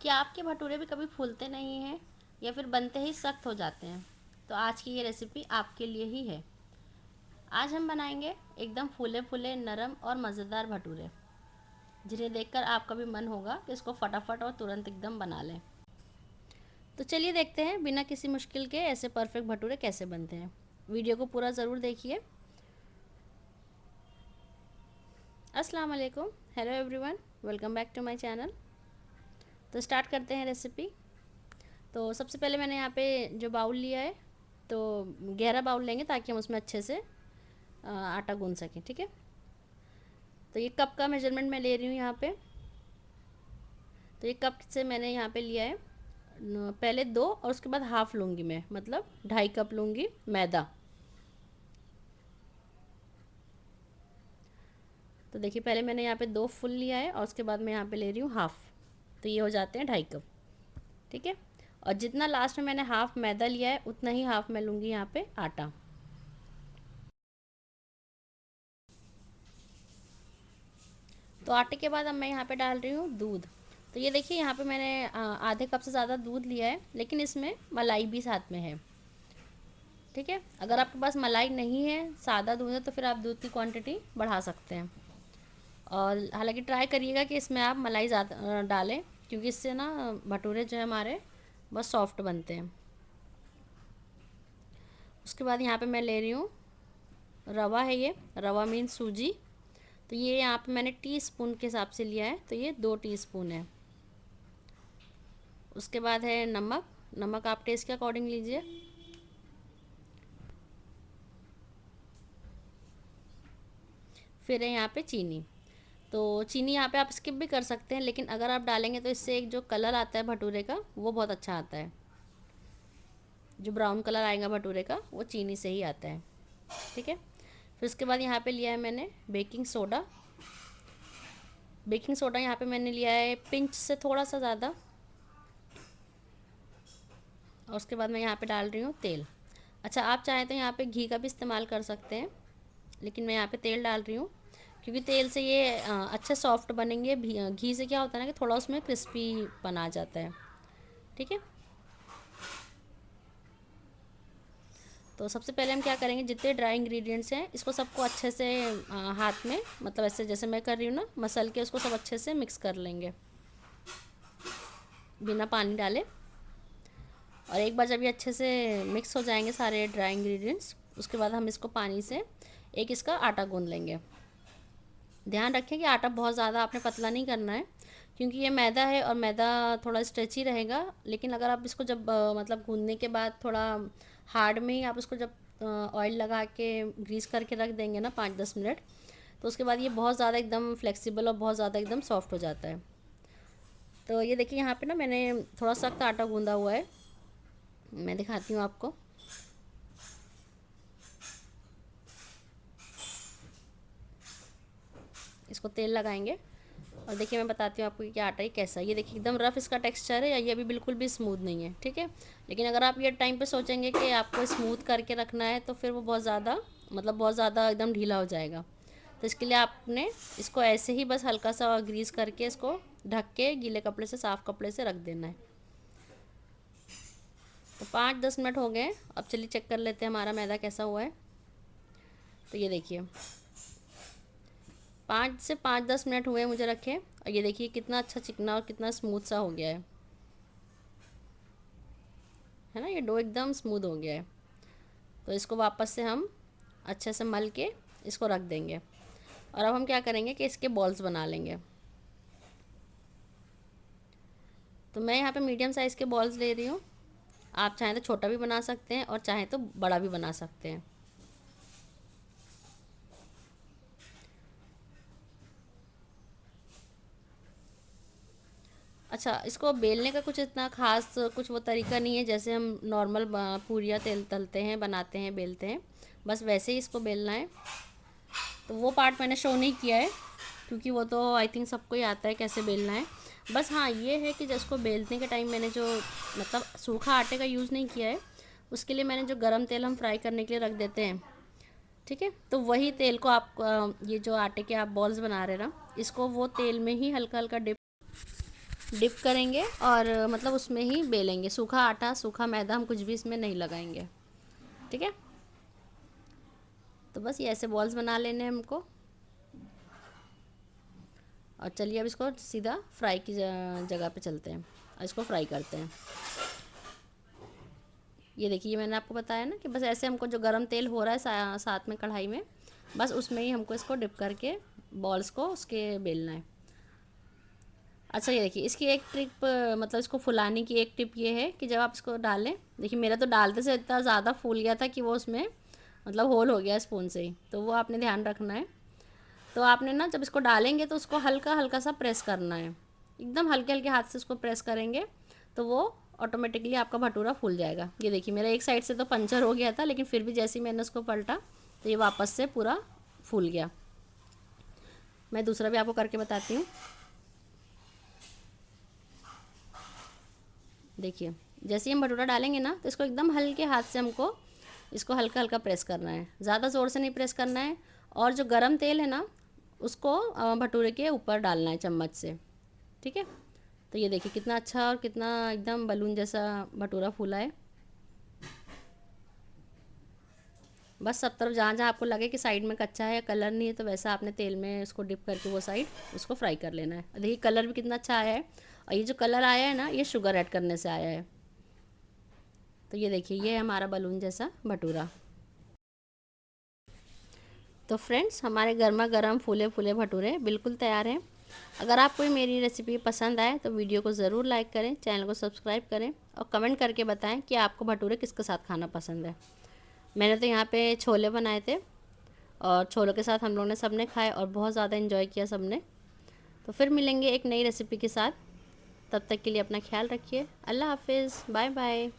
क्या आपके भटूरे भी कभी फूलते नहीं हैं या फिर बनते ही सख्त हो जाते हैं? तो आज की ये रेसिपी आपके लिए ही है। आज हम बनाएंगे एकदम फूले फूले नरम और मज़ेदार भटूरे, जिन्हें देखकर आपका भी मन होगा कि इसको फटाफट और तुरंत एकदम बना लें। तो चलिए देखते हैं बिना किसी मुश्किल के ऐसे परफेक्ट भटूरे कैसे बनते हैं। वीडियो को पूरा ज़रूर देखिए। अस्सलाम वालेकुम, hello everyone, welcome back to my channel. तो स्टार्ट करते हैं रेसिपी। तो सबसे पहले मैंने यहाँ पे जो बाउल लिया है, तो गहरा बाउल लेंगे ताकि हम उसमें अच्छे से आटा गूंद सकें। ठीक है, तो ये कप का मेजरमेंट मैं ले रही हूँ यहाँ पे। तो ये कप से मैंने यहाँ पे लिया है पहले दो, और उसके बाद हाफ़ लूँगी मैं, मतलब 2.5 कप लूँगी मैदा। तो देखिए पहले मैंने यहाँ पे 2 फुल लिया है और उसके बाद मैं यहाँ पे ले रही हूँ हाफ़, तो ये हो जाते हैं 2.5 कप। ठीक है, और जितना लास्ट में मैंने हाफ़ मैदा लिया है उतना ही हाफ़ मैं लूँगी यहाँ पे आटा। तो आटे के बाद अब मैं यहाँ पे डाल रही हूँ दूध। तो ये देखिए यहाँ पे मैंने आधे कप से ज़्यादा दूध लिया है, लेकिन इसमें मलाई भी साथ में है। ठीक है, अगर आपके पास मलाई नहीं है, सादा दूध है, तो फिर आप दूध की क्वांटिटी बढ़ा सकते हैं। और हालांकि ट्राई करिएगा कि इसमें आप मलाई ज़्यादा डालें, क्योंकि इससे ना भटूरे जो है हमारे बहुत सॉफ्ट बनते हैं। उसके बाद यहाँ पे मैं ले रही हूँ रवा है, ये रवा मीन सूजी। तो ये यहाँ पे मैंने टीस्पून के हिसाब से लिया है, तो ये 2 टीस्पून है। उसके बाद है नमक। नमक आप टेस्ट के अकॉर्डिंग लीजिए। फिर है यहाँ पे चीनी। तो चीनी यहाँ पे आप स्किप भी कर सकते हैं, लेकिन अगर आप डालेंगे तो इससे एक जो कलर आता है भटूरे का वो बहुत अच्छा आता है। जो ब्राउन कलर आएगा भटूरे का वो चीनी से ही आता है। ठीक है, फिर उसके बाद यहाँ पे लिया है मैंने बेकिंग सोडा। बेकिंग सोडा यहाँ पे मैंने लिया है पिंच से थोड़ा सा ज़्यादा। और उसके बाद मैं यहाँ पे डाल रही हूँ तेल। अच्छा, आप चाहें तो यहाँ पे घी का भी इस्तेमाल कर सकते हैं, लेकिन मैं यहाँ पे तेल डाल रही हूँ, क्योंकि तेल से ये अच्छे सॉफ्ट बनेंगे। घी से क्या होता है ना कि थोड़ा उसमें क्रिस्पी बना जाता है। ठीक है, तो सबसे पहले हम क्या करेंगे, जितने ड्राई इंग्रेडिएंट्स हैं इसको सबको अच्छे से हाथ में, मतलब ऐसे जैसे मैं कर रही हूँ ना, मसल के उसको सब अच्छे से मिक्स कर लेंगे बिना पानी डाले। और एक बार जब ये अच्छे से मिक्स हो जाएंगे सारे ड्राई इंग्रेडिएंट्स, उसके बाद हम इसको पानी से एक इसका आटा गूंद लेंगे। ध्यान रखें कि आटा बहुत ज़्यादा आपने पतला नहीं करना है, क्योंकि ये मैदा है और मैदा थोड़ा स्ट्रेची रहेगा। लेकिन अगर आप इसको जब मतलब गूंदने के बाद थोड़ा हार्ड में ही आप इसको जब ऑयल लगा के ग्रीस करके रख देंगे ना 5-10 मिनट, तो उसके बाद ये बहुत ज़्यादा एकदम फ्लेक्सिबल और बहुत ज़्यादा एकदम सॉफ्ट हो जाता है। तो ये देखिए यहाँ पे ना मैंने थोड़ा सख्त आटा गूंदा हुआ है, मैं दिखाती हूँ आपको। इसको तेल लगाएंगे और देखिए मैं बताती हूँ आपको कि आटा ये कैसा है। ये देखिए एकदम रफ़ इसका टेक्सचर है, या ये अभी बिल्कुल भी स्मूथ नहीं है। ठीक है, लेकिन अगर आप ये टाइम पे सोचेंगे कि आपको स्मूथ करके रखना है, तो फिर वो बहुत ज़्यादा, मतलब बहुत ज़्यादा एकदम ढीला हो जाएगा। तो इसके लिए आपने इसको ऐसे ही बस हल्का सा ग्रीस करके इसको ढक के गीले कपड़े से, साफ़ कपड़े से रख देना है। तो 5-10 मिनट हो गए, अब चलिए चेक कर लेते हैं हमारा मैदा कैसा हुआ है। तो ये देखिए 5 से 10 मिनट हुए मुझे रखे, और ये देखिए कितना अच्छा चिकना और कितना स्मूथ सा हो गया है ना। ये डो एकदम स्मूथ हो गया है। तो इसको वापस से हम अच्छे से मल के इसको रख देंगे। और अब हम क्या करेंगे कि इसके बॉल्स बना लेंगे। तो मैं यहाँ पे मीडियम साइज़ के बॉल्स ले रही हूँ। आप चाहें तो छोटा भी बना सकते हैं और चाहें तो बड़ा भी बना सकते हैं। अच्छा, इसको बेलने का कुछ इतना ख़ास कुछ वो तरीका नहीं है, जैसे हम नॉर्मल पूरियाँ तेल तलते हैं, बनाते हैं, बेलते हैं, बस वैसे ही इसको बेलना है। तो वो पार्ट मैंने शो नहीं किया है, क्योंकि वो तो आई थिंक सबको ही आता है कैसे बेलना है। बस हाँ, ये है कि जिसको बेलने के टाइम मैंने जो, मतलब सूखा आटे का यूज़ नहीं किया है, उसके लिए मैंने जो गरम तेल हम फ्राई करने के लिए रख देते हैं, ठीक है, तो वही तेल को आप ये जो आटे के आप बॉल्स बना रहे हैं ना, इसको वो तेल में ही हल्का हल्का डिप डिप करेंगे और मतलब उसमें ही बेलेंगे। सूखा आटा, सूखा मैदा हम कुछ भी इसमें नहीं लगाएंगे, ठीक है। तो बस ये ऐसे बॉल्स बना लेने हैं हमको। और चलिए अब इसको सीधा फ्राई की जगह पे चलते हैं और इसको फ्राई करते हैं। ये देखिए, मैंने आपको बताया ना कि बस ऐसे हमको जो गरम तेल हो रहा है साथ में कढ़ाई में, बस उसमें ही हमको इसको डिप करके बॉल्स को उसके बेलना है। अच्छा, ये देखिए इसकी एक ट्रिक, मतलब इसको फुलाने की एक टिप ये है कि जब आप इसको डालें, देखिए मेरा तो डालते से इतना ज़्यादा फूल गया था कि वो उसमें मतलब होल हो गया स्पून से ही, तो वो आपने ध्यान रखना है। तो आपने ना जब इसको डालेंगे तो उसको हल्का हल्का सा प्रेस करना है, एकदम हल्के हल्के हाथ से उसको प्रेस करेंगे तो वो ऑटोमेटिकली आपका भटूरा फूल जाएगा। ये देखिए मेरा एक साइड से तो पंचर हो गया था, लेकिन फिर भी जैसे ही मैंने उसको पलटा तो ये वापस से पूरा फूल गया। मैं दूसरा भी आपको करके बताती हूँ। देखिए जैसे ही हम भटूरा डालेंगे ना तो इसको एकदम हल्के हाथ से हमको इसको हल्का हल्का प्रेस करना है, ज़्यादा ज़ोर से नहीं प्रेस करना है। और जो गरम तेल है ना उसको भटूरे के ऊपर डालना है चम्मच से, ठीक है। तो ये देखिए कितना अच्छा और कितना एकदम बलून जैसा भटूरा फूला है। बस सब तरफ जहाँ जहाँ आपको लगे कि साइड में कच्चा है या कलर नहीं है, तो वैसा आपने तेल में उसको डिप करके वो साइड उसको फ्राई कर लेना है। देखिए कलर भी कितना अच्छा आया है, और ये जो कलर आया है ना ये शुगर ऐड करने से आया है। तो ये देखिए ये है हमारा बलून जैसा भटूरा। तो फ्रेंड्स हमारे गर्मा गर्म फूले फूले भटूरे बिल्कुल तैयार हैं। अगर आपको मेरी रेसिपी पसंद आए तो वीडियो को ज़रूर लाइक करें, चैनल को सब्सक्राइब करें और कमेंट करके बताएं कि आपको भटूरे किसके साथ खाना पसंद है। मैंने तो यहाँ पे छोले बनाए थे और छोलों के साथ हम लोगों ने सबने खाए और बहुत ज़्यादा इन्जॉय किया सबने। तो फिर मिलेंगे एक नई रेसिपी के साथ, तब तक के लिए अपना ख्याल रखिए। अल्लाह हाफिज़, बाय बाय।